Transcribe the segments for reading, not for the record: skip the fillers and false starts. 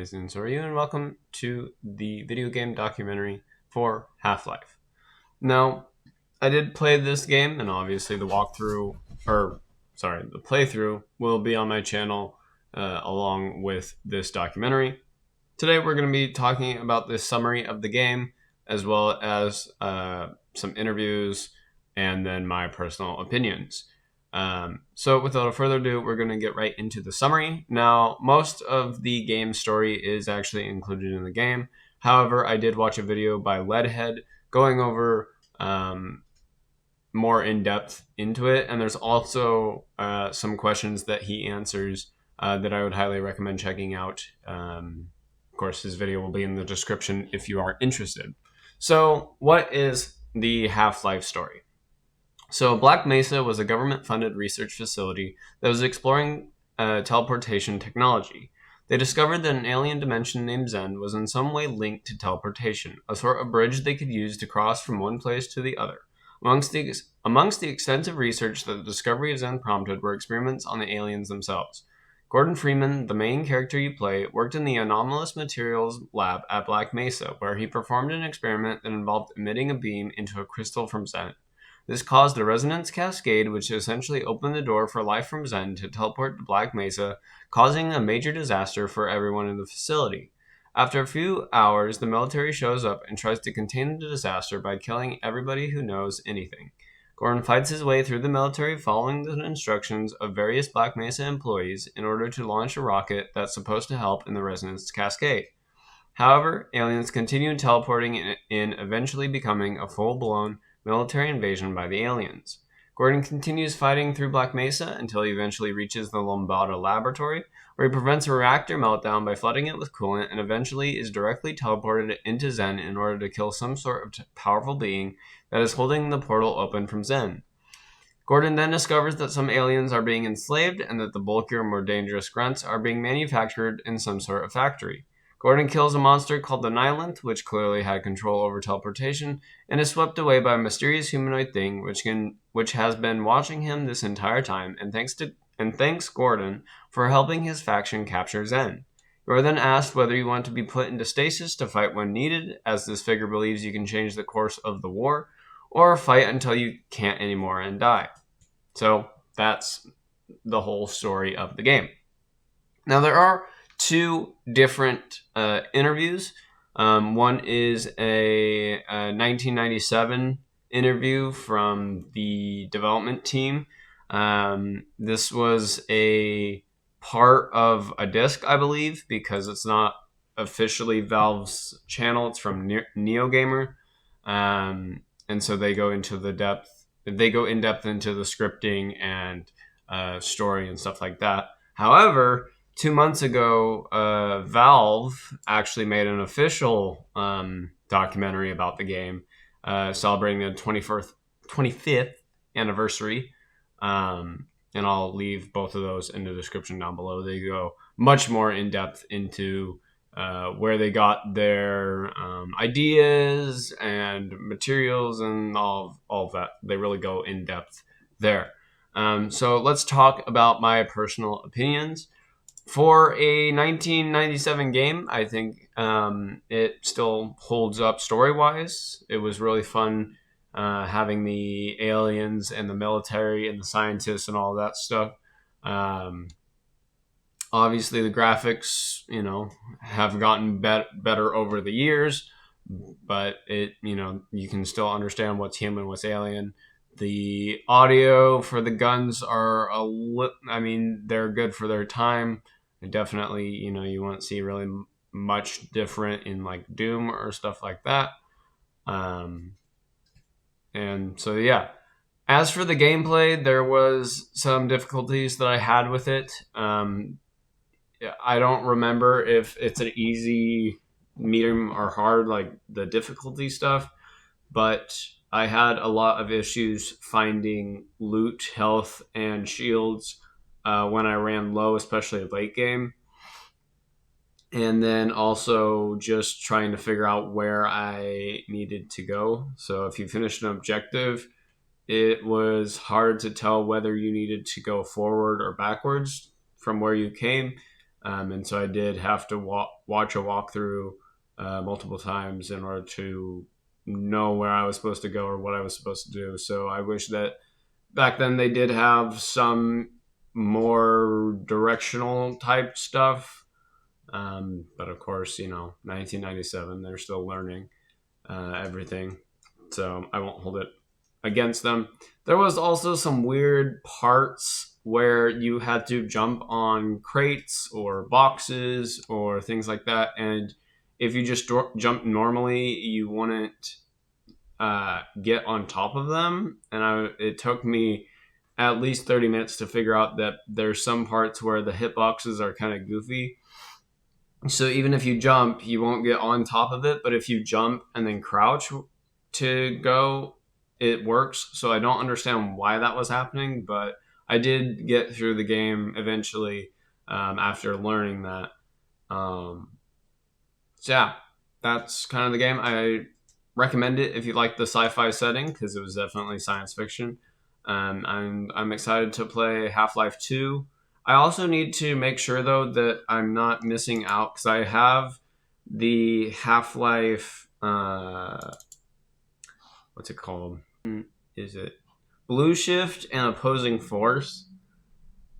Amazing. So are you, and welcome to the video game documentary for Half-Life. Now, I did play this game, and obviously the playthrough will be on my channel along with this documentary. Today we're going to be talking about the summary of the game, as well as some interviews, and then my personal opinions. So without further ado, we're going to get right into the summary. Now, most of the game story is actually included in the game. However, I did watch a video by Leadhead going over more in depth into it, and there's also some questions that he answers that I would highly recommend checking out. Of course, his video will be in the description if you are interested. So, what is the Half-Life story? So Black Mesa was a government-funded research facility that was exploring teleportation technology. They discovered that an alien dimension named Zen was in some way linked to teleportation, a sort of bridge they could use to cross from one place to the other. Amongst the extensive research that the discovery of Zen prompted were experiments on the aliens themselves. Gordon Freeman, the main character you play, worked in the anomalous materials lab at Black Mesa, where he performed an experiment that involved emitting a beam into a crystal from Zen. This caused a resonance cascade, which essentially opened the door for life from Zen to teleport to Black Mesa, causing a major disaster for everyone in the facility. After a few hours, the military shows up and tries to contain the disaster by killing everybody who knows anything. Gordon fights his way through the military following the instructions of various Black Mesa employees in order to launch a rocket that's supposed to help in the resonance cascade. However, aliens continue teleporting in, eventually becoming a full-blown military invasion by the aliens. Gordon continues fighting through Black Mesa until he eventually reaches the Lombardo laboratory, where he prevents a reactor meltdown by flooding it with coolant and eventually is directly teleported into Zen in order to kill some sort of powerful being that is holding the portal open from Zen. Gordon then discovers that some aliens are being enslaved and that the bulkier, more dangerous grunts are being manufactured in some sort of factory. Gordon kills a monster called the Nihilith, which clearly had control over teleportation, and is swept away by a mysterious humanoid thing which has been watching him this entire time, and thanks Gordon for helping his faction capture Zen. You are then asked whether you want to be put into stasis to fight when needed, as this figure believes you can change the course of the war, or fight until you can't anymore and die. So that's the whole story of the game. Now there are two different interviews. One is a 1997 interview from the development team. This was a part of a disc, I believe, because it's not officially Valve's channel. It's from NeoGamer. And so they go into the depth. They go in depth into the scripting and story and stuff like that. However, 2 months ago, Valve actually made an official documentary about the game, celebrating the 25th anniversary. And I'll leave both of those in the description down below. They go much more in depth into where they got their ideas and materials and all of that. They really go in depth there. So let's talk about my personal opinions. For a 1997 game, I think it still holds up story-wise. It was really fun having the aliens and the military and the scientists and all that stuff. Obviously, the graphics, have gotten better over the years, but you can still understand what's human, what's alien. The audio for the guns are they're good for their time. Definitely, you won't see really much different in like Doom or stuff like that. And so, yeah. As for the gameplay, there was some difficulties that I had with it. I don't remember if it's an easy, medium, or hard, like the difficulty stuff, but I had a lot of issues finding loot, health, and shields when I ran low, especially late game. And then also just trying to figure out where I needed to go. So if you finished an objective, it was hard to tell whether you needed to go forward or backwards from where you came. And so I did have to watch a walkthrough multiple times in order to know where I was supposed to go or what I was supposed to do. So I wish that back then they did have some more directional type stuff. But of course, 1997, they're still learning everything. So I won't hold it against them. There was also some weird parts where you had to jump on crates or boxes or things like that. And if you just jumped normally, you wouldn't get on top of them. And it took me at least 30 minutes to figure out that there's some parts where the hitboxes are kind of goofy. So even if you jump, you won't get on top of it. But if you jump and then crouch to go, it works. So I don't understand why that was happening, but I did get through the game eventually after learning that. So yeah, that's kind of the game. I recommend it if you like the sci-fi setting because it was definitely science fiction. I'm excited to play Half-Life 2. I also need to make sure though that I'm not missing out because I have the Half-Life what's it called? Is it Blue Shift and Opposing Force?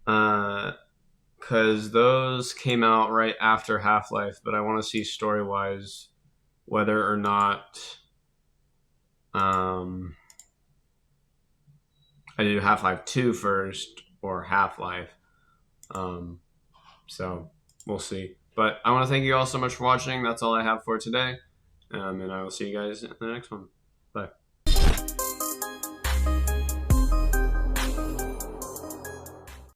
Because those came out right after Half-Life, but I want to see story-wise whether or not I do Half-Life 2 first or Half-Life. So we'll see. But I want to thank you all so much for watching. That's all I have for today. And I will see you guys in the next one. Bye.